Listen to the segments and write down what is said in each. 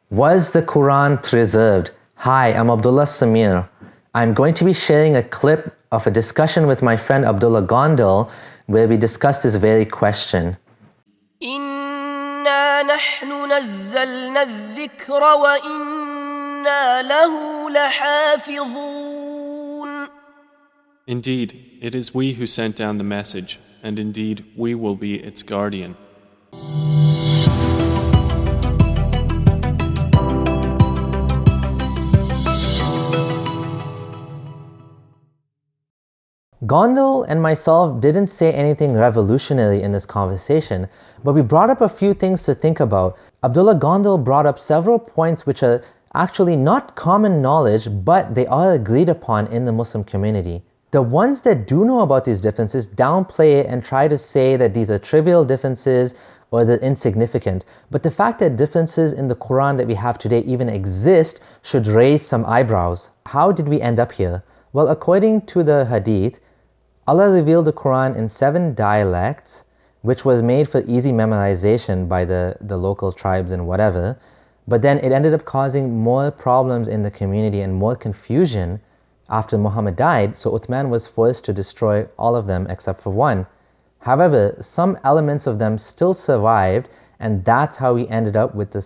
Was the Quran preserved? Hi, I'm Abdullah Samir. I'm going to be sharing a clip of a discussion with my friend Abdullah Gondal where we discussed this very question. إِنَّا نَحْنُ نَزَّلْنَا الذِّكْرَ وَإِنَّا لَهُ لَحَافِظُونَ. Indeed, it is we who sent down the message, and indeed we will be its guardian. Gondal and myself didn't say anything revolutionary in this conversation, but we brought up a few things to think about. Abdullah Gondal brought up several points which are actually not common knowledge, but they are agreed upon in the Muslim community. The ones that do know about these differences downplay it and try to say that these are trivial differences or they're insignificant. But the fact that differences in the Quran that we have today even exist should raise some eyebrows. How did we end up here? Well, according to the hadith, Allah revealed the Quran in 7 dialects, which was made for easy memorization by the local tribes and whatever. But then it ended up causing more problems in the community and more confusion after Muhammad died, so Uthman was forced to destroy all of them except for one. However, some elements of them still survived, and that's how we ended up with the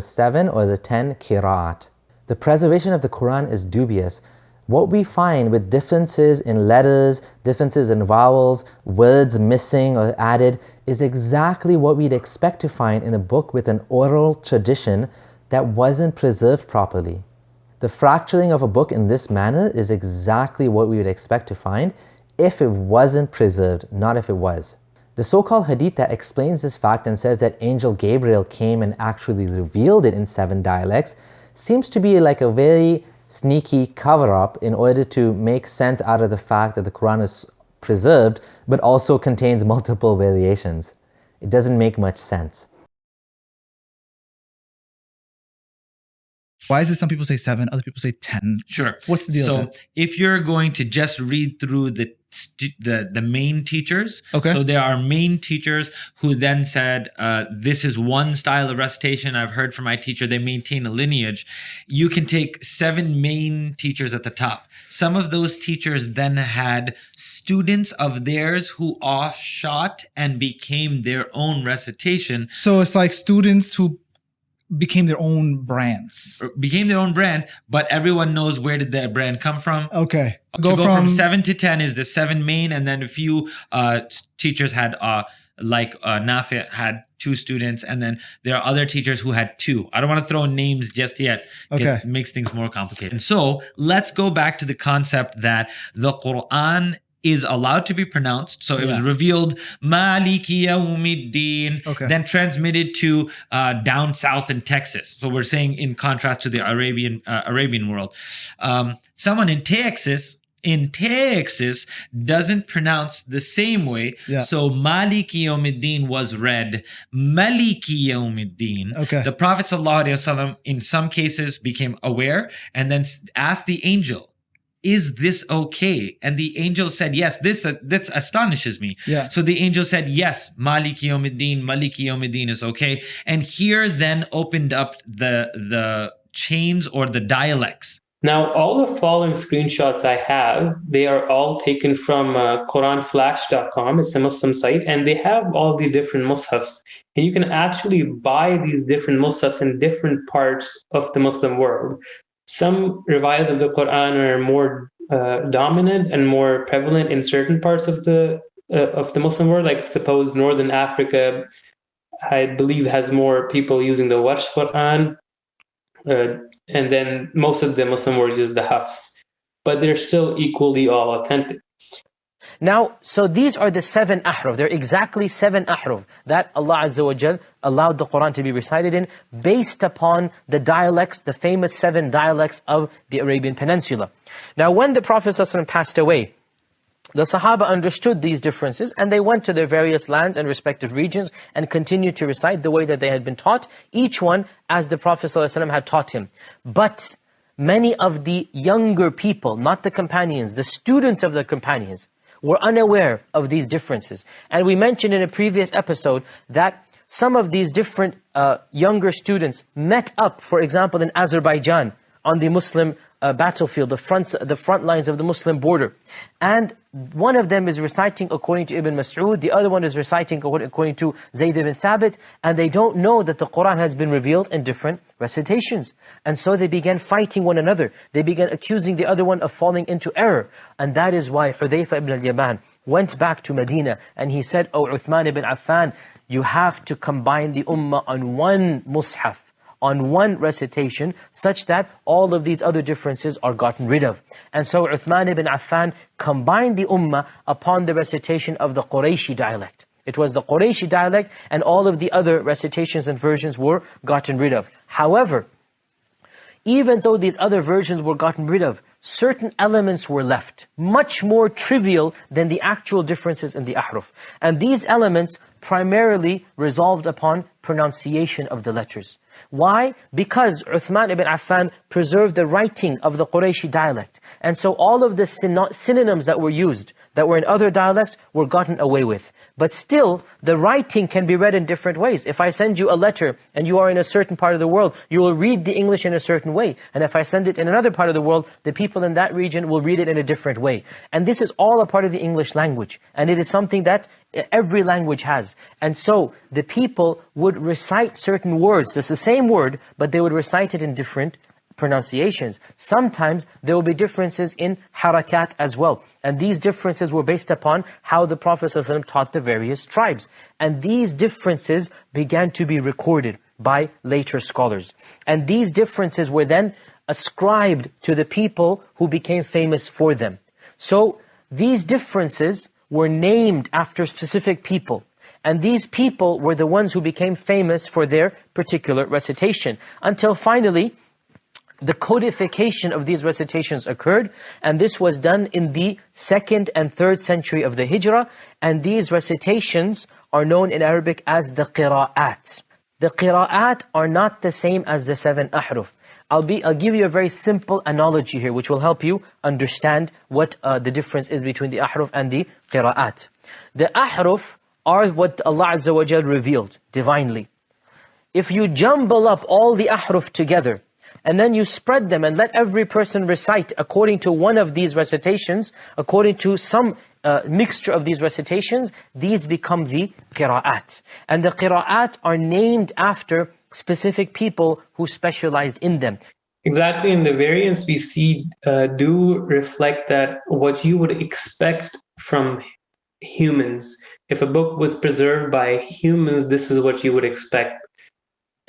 7 or the 10 Qiraat. The preservation of the Quran is dubious. What we find with differences in letters, differences in vowels, words missing or added is exactly what we'd expect to find in a book with an oral tradition that wasn't preserved properly. The fracturing of a book in this manner is exactly what we would expect to find if it wasn't preserved, not if it was. The so-called hadith that explains this fact and says that Angel Gabriel came and actually revealed it in 7 dialects seems to be like a very sneaky cover-up in order to make sense out of the fact that the Quran is preserved but also contains multiple variations. It doesn't make much sense. Why is it some people say 7, other people say 10? Sure. What's the deal So with that? if you're going to just read through the main teachers, okay. So there are main teachers who then said, this is one style of recitation I've heard from my teacher. They maintain a lineage. You can take 7 main teachers at the top. Some of those teachers then had students of theirs who offshot and became their own recitation. So it's like students who became their own brands. Became their own brand, but everyone knows where did their brand come from. Okay. To go from 7 to 10 is the 7 main, and then a few teachers had, Nafi had 2 students, and then there are other teachers who had 2. I don't want to throw names just yet. Okay. It makes things more complicated. And so let's go back to the concept that the Quran is allowed to be pronounced. So it was revealed Maliki Yawmiddin, then transmitted to down south in Texas. So we're saying in contrast to the Arabian world. Someone in Texas doesn't pronounce the same way. Yeah. So Maliki Yawmiddin was read Maliki Yawmiddin. Okay. The Prophet ﷺ in some cases became aware and then asked the angel, is this okay? And the angel said, yes, this astonishes me. Yeah. So the angel said, yes, Maliki Yawmiddin is okay. And here then opened up the chains or the dialects. Now, all the following screenshots I have, they are all taken from QuranFlash.com. It's a Muslim site, and they have all these different mushafs. And you can actually buy these different mushafs in different parts of the Muslim world. Some revisions of the Quran are more dominant and more prevalent in certain parts of the Muslim world. Like suppose Northern Africa, I believe, has more people using the Warsh Quran, and then most of the Muslim world use the Hafs, but they're still equally all authentic. Now, so these are the 7 ahruf. They're exactly 7 ahruf that Allah Azza wa Jal allowed the Quran to be recited in based upon the dialects, the famous 7 dialects of the Arabian Peninsula. Now, when the Prophet ﷺ passed away, the Sahaba understood these differences and they went to their various lands and respective regions and continued to recite the way that they had been taught, each one as the Prophet ﷺ had taught him. But many of the younger people, not the companions, the students of the companions, were unaware of these differences. And we mentioned in a previous episode that some of these different younger students met up, for example, in Azerbaijan on the Muslim battlefield, the front lines of the Muslim border. And one of them is reciting according to Ibn Mas'ud, the other one is reciting according to Zayd ibn Thabit, and they don't know that the Quran has been revealed in different recitations. And so they began fighting one another. They began accusing the other one of falling into error. And that is why Hudayfa ibn al-Yaman went back to Medina and he said, "Oh Uthman ibn Affan, you have to combine the ummah on one mushaf, on one recitation, such that all of these other differences are gotten rid of." And so Uthman ibn Affan combined the ummah upon the recitation of the Qurayshi dialect. It was the Qurayshi dialect, and all of the other recitations and versions were gotten rid of. However, even though these other versions were gotten rid of, certain elements were left, much more trivial than the actual differences in the ahruf. And these elements primarily resolved upon pronunciation of the letters. Why? Because Uthman ibn Affan preserved the writing of the Qurayshi dialect. And so all of the synonyms that were used, that were in other dialects, were gotten away with. But still, the writing can be read in different ways. If I send you a letter and you are in a certain part of the world, you will read the English in a certain way. And if I send it in another part of the world, the people in that region will read it in a different way. And this is all a part of the English language. And it is something that every language has. And so the people would recite certain words. It's the same word, but they would recite it in different pronunciations. Sometimes there will be differences in harakat as well. And these differences were based upon how the Prophet ﷺ taught the various tribes. And these differences began to be recorded by later scholars. And these differences were then ascribed to the people who became famous for them. So these differences were named after specific people. And these people were the ones who became famous for their particular recitation. Until finally, the codification of these recitations occurred, and this was done in the 2nd and 3rd century of the Hijrah, and these recitations are known in Arabic as the Qiraat. The Qiraat are not the same as the 7 ahruf. I'll give you a very simple analogy here, which will help you understand what the difference is between the ahruf and the Qiraat. The ahruf are what Allah Azza wa Jal revealed divinely. If you jumble up all the ahruf together, and then you spread them and let every person recite according to one of these recitations, according to some mixture of these recitations, these become the Qiraat. And the Qiraat are named after specific people who specialized in them. Exactly, and the variants we see do reflect that what you would expect from humans. If a book was preserved by humans, this is what you would expect.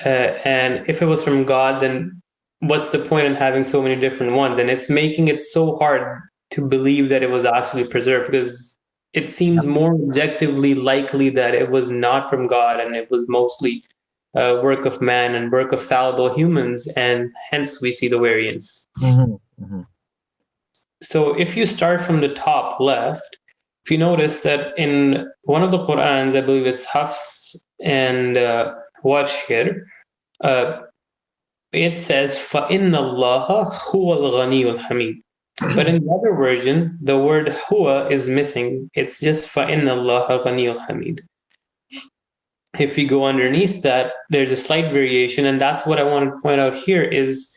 And if it was from God, then what's the point in having so many different ones? And it's making it so hard to believe that it was actually preserved, because it seems more objectively likely that it was not from God and it was mostly work of man and work of fallible humans, and hence we see the variance. So if you start from the top left, if you notice that in one of the Qur'ans, I believe it's Hafs and Warsh here, it says فَإِنَّ اللَّهَ هُوَ الْغَنِيُّ الْحَمِيدُ. But in the other version, the word huwa is missing. It's just فَإِنَّ اللَّهَ غَنِيُّ الْحَمِيدُ. If you go underneath that, there's a slight variation, and that's what I want to point out here is,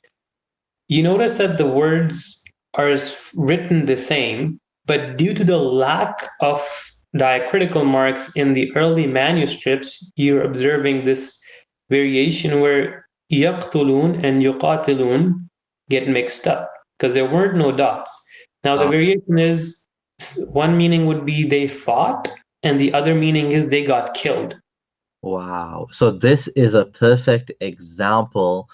you notice that the words are written the same, but due to the lack of diacritical marks in the early manuscripts, you're observing this variation where yaqtulun and yuqatilun get mixed up because there weren't no dots. Now the variation is, one meaning would be they fought, and the other meaning is they got killed. Wow. So this is a perfect example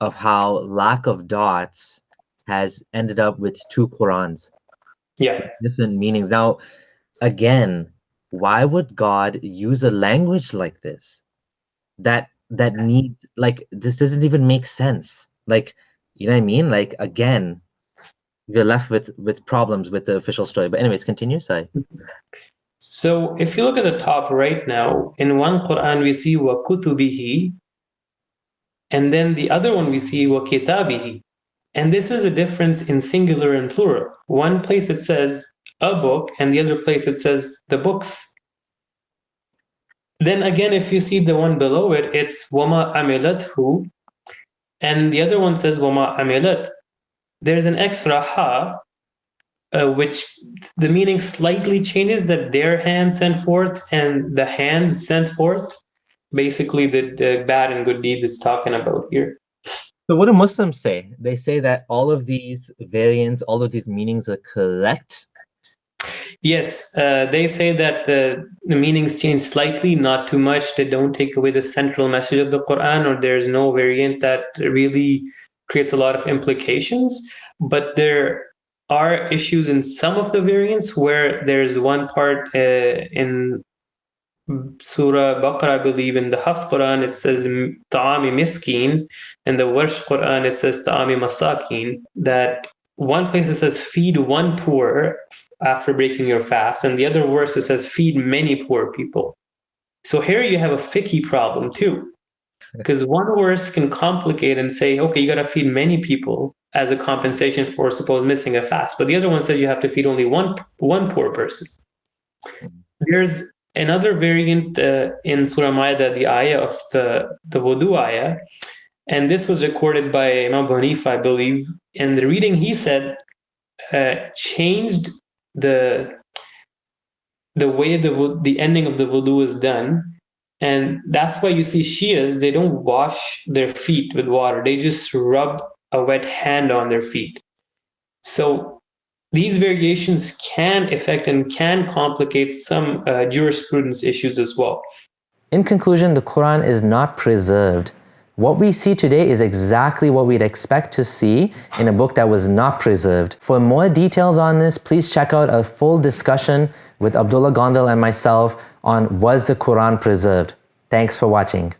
of how lack of dots has ended up with two Qurans. Yeah. Different meanings. Now, again, why would God use a language like this? That needs, like, this doesn't even make sense. Like, you know what I mean? Like, again, you're left with problems with the official story. But anyways, continue, Sai. So if you look at the top right now, in one Quran we see wa kutubihi, and then the other one we see wa kitabihi. And this is a difference in singular and plural. One place it says a book, and the other place it says the books. Then again, if you see the one below it, it's wama amilathu, and the other one says wama amilat. There's an extra ha, which the meaning slightly changes, that their hands sent forth and the hands sent forth. Basically, the bad and good deeds is talking about here. So what do Muslims say? They say that all of these variants, all of these meanings are correct. Yes, they say that the meanings change slightly, not too much. They don't take away the central message of the Quran, or there's no variant that really creates a lot of implications. But there are issues in some of the variants where there's one part in Surah Baqarah, I believe, in the Hafs Quran, it says Ta'ami Miskin. In the Warsh Quran, it says Ta'ami Masakin. That one place it says feed one poor after breaking your fast, and the other verse it says feed many poor people. So here you have a fiqh problem too, because one verse can complicate and say, okay, you got to feed many people as a compensation for suppose missing a fast, but the other one says you have to feed only one poor person. There's another variant in Surah Ma'idah, the ayah of the wudu ayah, and this was recorded by Imam Abu Hanifa, I believe. And the reading he said changed the way the ending of the wudu is done, and that's why you see Shias, they don't wash their feet with water, they just rub a wet hand on their feet. So these variations can affect and can complicate some jurisprudence issues as well. In conclusion, the Quran is not preserved. What we see today is exactly what we'd expect to see in a book that was not preserved. For more details on this, please check out a full discussion with Abdullah Gondal and myself on Was the Quran Preserved? Thanks for watching.